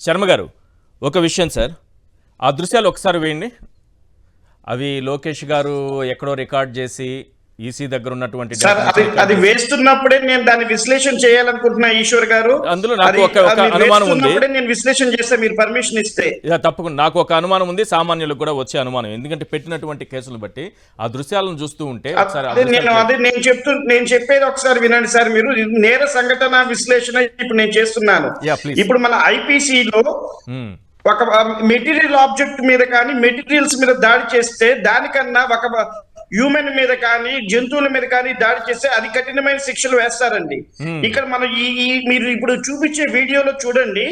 శర్మ గారు ఒక విషయం సార్, ఆ దృశ్యాలు ఒకసారి వేయండి. అవి లోకేష్ గారు ఎక్కడో రికార్డ్ చేసి ఈసీ దగ్గర ఉన్నటువంటి అది వేస్తున్నప్పుడే నేను దాన్ని విశ్లేషణ చేయాలనుకుంటున్నా ఈశ్వర్ గారు. అందులో నాకు ఒక అనుమానం ఉంది, నేను విశ్లేషణ చేస్తే మీరు పర్మిషన్ ఇస్తే. తప్పకుండా నాకు ఒక అనుమానం ఉంది, సామాన్యులకు కూడా వచ్చే అనుమానం. ఎందుకంటే పెట్టినటువంటి కేసులు బట్టి ఆ దృశ్యాలను చూస్తూ ఉంటే నేను చెప్పేది ఒకసారి వినండి సార్. మీరు నేర సంఘటన విశ్లేషణ ఇప్పుడు నేను చేస్తున్నాను. ఇప్పుడు మన ఐపీసీలో ఒక మెటీరియల్ ఆబ్జెక్ట్ మీద కానీ మెటీరియల్స్ మీద దాడి చేస్తే దానికన్నా ఒక హ్యూమన్ మీద కానీ జంతువుల మీద కానీ దాడి చేస్తే అది కఠినమైన శిక్షలు వేస్తారండి. ఇక్కడ మనం మీరు ఇప్పుడు చూపించే వీడియోలో చూడండి,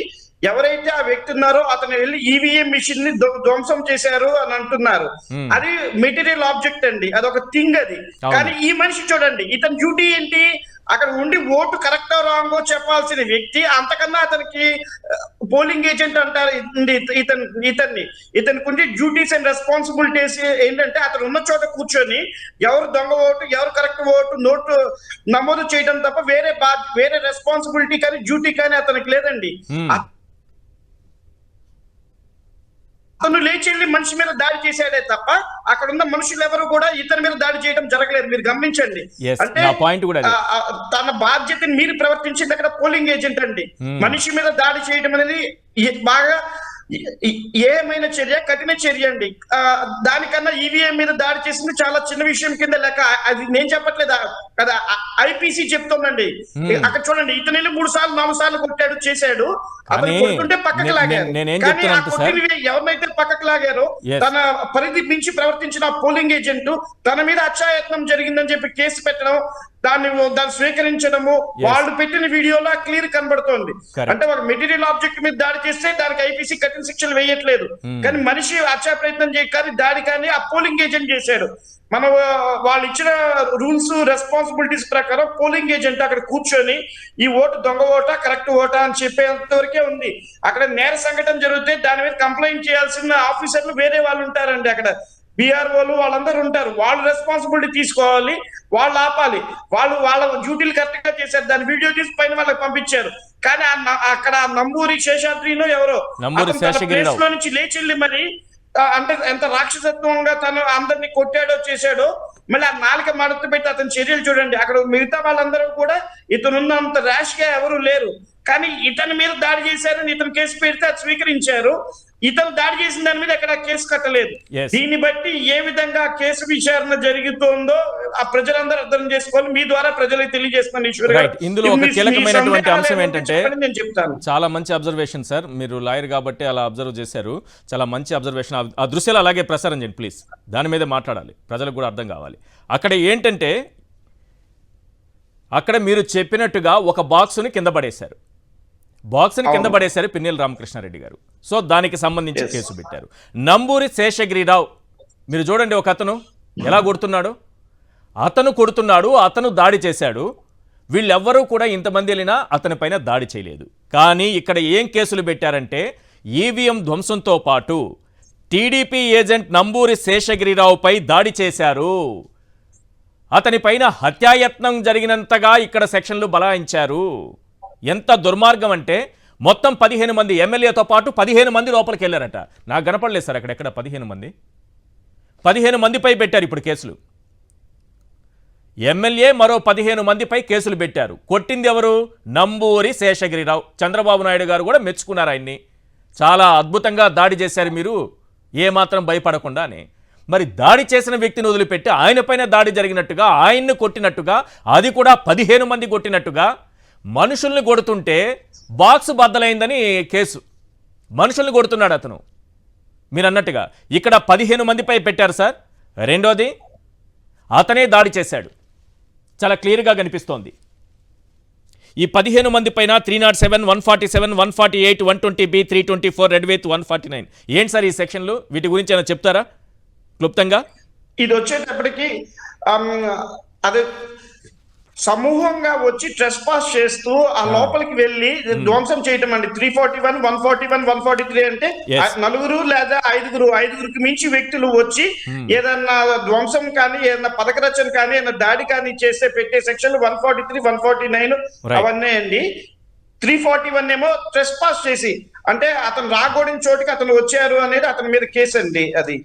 ఎవరైతే ఆ వ్యక్తి ఉన్నారో అతను వెళ్ళి ఈవీఎం మిషన్ ని ధ్వంసం చేశారు అని అంటున్నారు. అది మెటీరియల్ ఆబ్జెక్ట్ అండి, అది ఒక థింగ్ అది. కానీ ఈ మనిషి చూడండి, ఇతని డ్యూటీ ఏంటి? అక్కడ ఉండి ఓటు కరెక్టో రాంగో చెప్పాల్సిన వ్యక్తి, అంతకన్నా అతనికి పోలింగ్ ఏజెంట్ అంటారు ఇతనికి ఉండే డ్యూటీస్ అండ్ రెస్పాన్సిబిలిటీస్ ఏంటంటే అతను ఉన్న చోట కూర్చొని ఎవరు దొంగ ఓటు ఎవరు కరెక్ట్ ఓటు నోటు నమోదు చేయడం తప్ప వేరే రెస్పాన్సిబిలిటీ కానీ డ్యూటీ కానీ అతనికి లేదండి. అతను లేచి వెళ్ళి మనిషి మీద దాడి చేశాడే తప్ప అక్కడ ఉన్న మనుషులు ఎవరు కూడా ఇతని మీద దాడి చేయడం జరగలేదు. మీరు గమనించండి. అంటే తన బాధ్యతని మీరు ప్రవర్తించింది అక్కడ పోలింగ్ ఏజెంట్ అండి. మనిషి మీద దాడి చేయడం అనేది బాగా ఏమైనా చర్య, కఠిన చర్య అండి. దానికన్నా ఈవీఎం మీద దాడి చేసింది చాలా చిన్న విషయం కింద లెక్క. అది నేను చెప్పట్లేదు కదా, ఐపీసీ చెప్తోందండి. అక్కడ చూడండి, ఇతను 3 సార్లు 4 సార్లు కొట్టాడు, చేశాడు. అతను కొట్టుంటే పక్కకు లాగారు. కానీ ఆ కొట్టిన ఎవరినైతే పక్కకు లాగారో తన పరిధి మించి ప్రవర్తించిన పోలింగ్ ఏజెంట్ తన మీద అత్యాయత్నం జరిగిందని చెప్పి కేసు పెట్టడం, దాన్ని స్వీకరించడము వాళ్ళు పెట్టిన వీడియోలో క్లియర్ కనబడుతోంది. అంటే ఒక మెటీరియల్ ఆబ్జెక్ట్ మీద దాడి చేస్తే దానికి ఐపీసీ కఠిన శిక్షలు వేయట్లేదు. కానీ మనిషి హత్యా ప్రయత్నం కానీ దాడి కానీ ఆ పోలింగ్ ఏజెంట్ చేశాడు. మనం వాళ్ళు ఇచ్చిన రూల్స్ రెస్పాన్సిబిలిటీస్ ప్రకారం పోలింగ్ ఏజెంట్ అక్కడ కూర్చొని ఈ ఓటు దొంగ ఓటా కరెక్ట్ ఓటా అని చెప్పేంత వరకే ఉంది. అక్కడ నేర సంఘటన జరిగితే దాని మీద కంప్లైంట్ చేయాల్సిన ఆఫీసర్లు వేరే వాళ్ళు ఉంటారండి. అక్కడ బీఆర్ఓలు వాళ్ళందరూ ఉంటారు. వాళ్ళు రెస్పాన్సిబిలిటీ తీసుకోవాలి, వాళ్ళు ఆపాలి. వాళ్ళ డ్యూటీలు కరెక్ట్ గా చేశారు. దాని వీడియో తీసి పైన వాళ్ళకి పంపించారు. కానీ అక్కడ నంబూరి శేషాద్రిలో ఎవరో నుంచి లేచెళ్ళి మరి అంటే ఎంత రాక్షసత్వంగా తను అందరినీ కొట్టాడో చేశాడో, మళ్ళీ ఆ నాలుక మడత పెట్టి అతని చర్యలు చూడండి. అక్కడ మిగతా వాళ్ళందరూ కూడా ఇతనున్నంత ర్యాష్ గా ఎవరు లేరు. కానీ ఇతని మీద దాడి చేశారని ఇతను కేసు పెడితే అది స్వీకరించారు. ఇతను దాడి చేసిన దాని మీద ఎక్కడ కేసు కట్టలేదు. దీన్ని బట్టి ఏ విధంగా కేసు విచారణ జరుగుతుందో ఆ ప్రజలందరూ అర్థం చేసుకోవాలి. మీ ద్వారా ప్రజలకు తెలియజేస్తున్నాను ఈశ్వర్ గారు. ఇందులో ఒక కీలకమైనటువంటి అంశం ఏంటంటే, నేను చెప్తాను, చాలా మంచి అబ్జర్వేషన్ సార్, మీరు లాయర్ కాబట్టి అలా అబ్జర్వ్ చేశారు. చాలా మంచి అబ్జర్వేషన్. ఆ దృశ్యాలు అలాగే ప్రసారం చేయండి ప్లీజ్. దాని మీద మాట్లాడాలి, ప్రజలకు కూడా అర్థం కావాలి. అక్కడ ఏంటంటే, అక్కడ మీరు చెప్పినట్టుగా ఒక బాక్సుని కింద పడేశారు. పిన్నెల రామకృష్ణారెడ్డి గారు. సో దానికి సంబంధించి కేసు పెట్టారు. నంబూరి శేషగిరిరావు మీరు చూడండి, ఒక అతను ఎలా కొడుతున్నాడు, అతను దాడి చేశాడు. వీళ్ళెవ్వరూ కూడా ఇంతమంది వెళ్ళినా అతని పైన దాడి చేయలేదు. కానీ ఇక్కడ ఏం కేసులు పెట్టారంటే, ఈవీఎం ధ్వంసంతో పాటు టీడీపీ ఏజెంట్ నంబూరి శేషగిరిరావుపై దాడి చేశారు. అతని పైన హత్యాయత్నం జరిగినంతగా ఇక్కడ సెక్షన్లు బలాయించారు. ఎంత దుర్మార్గం అంటే, మొత్తం 15 మంది ఎమ్మెల్యేతో పాటు 15 మంది లోపలికి వెళ్ళారట. నాకు కనపడలేదు సార్ అక్కడెక్కడ 15 మందిపై పెట్టారు ఇప్పుడు కేసులు. ఎమ్మెల్యే మరో 15 మందిపై కేసులు పెట్టారు. కొట్టింది ఎవరు? నంబూరి శేషగిరిరావు. చంద్రబాబు నాయుడు గారు కూడా మెచ్చుకున్నారు ఆయన్ని. చాలా అద్భుతంగా దాడి చేశారు మీరు, ఏమాత్రం భయపడకుండా అని. మరి దాడి చేసిన వ్యక్తిని వదిలిపెట్టి ఆయన పైన దాడి జరిగినట్టుగా, ఆయన్ని కొట్టినట్టుగా, అది కూడా 15 మంది కొట్టినట్టుగా, మనుషుల్ని కొడుతుంటే బాక్స్ బద్దలైందని కేసు. మనుషుల్ని కొడుతున్నాడు అతను. మీరు అన్నట్టుగా ఇక్కడ 15 మందిపై పెట్టారు సార్. రెండోది, అతనే దాడి చేశాడు. చాలా క్లియర్గా కనిపిస్తోంది. ఈ 15 మంది పైన 307, 147, 148, 120B, 324, రెడ్ విత్ 149. ఏంటి సార్ ఈ సెక్షన్లు? వీటి గురించి ఏమైనా చెప్తారా క్లుప్తంగా? ఇది వచ్చేటప్పటికి అదే సమూహంగా వచ్చి ట్రెస్ పాస్ చేస్తూ ఆ లోపలికి వెళ్ళి ధ్వంసం చేయటం అండి. 341, 141, 143 అంటే నలుగురు లేదా ఐదుగురికి మించి వ్యక్తులు వచ్చి ఏదన్నా ధ్వంసం కానీ ఏదన్నా పథకరచన కానీ ఏదైనా దాడి కానీ చేస్తే పెట్టే సెక్షన్లు 143, 149 అవన్నీ అండి. 341 ఏమో ట్రెస్ పాస్ చేసి అంటే అతను రాకూడని చోటుకి అతను వచ్చారు అనేది అతని మీద కేసు అండి అది.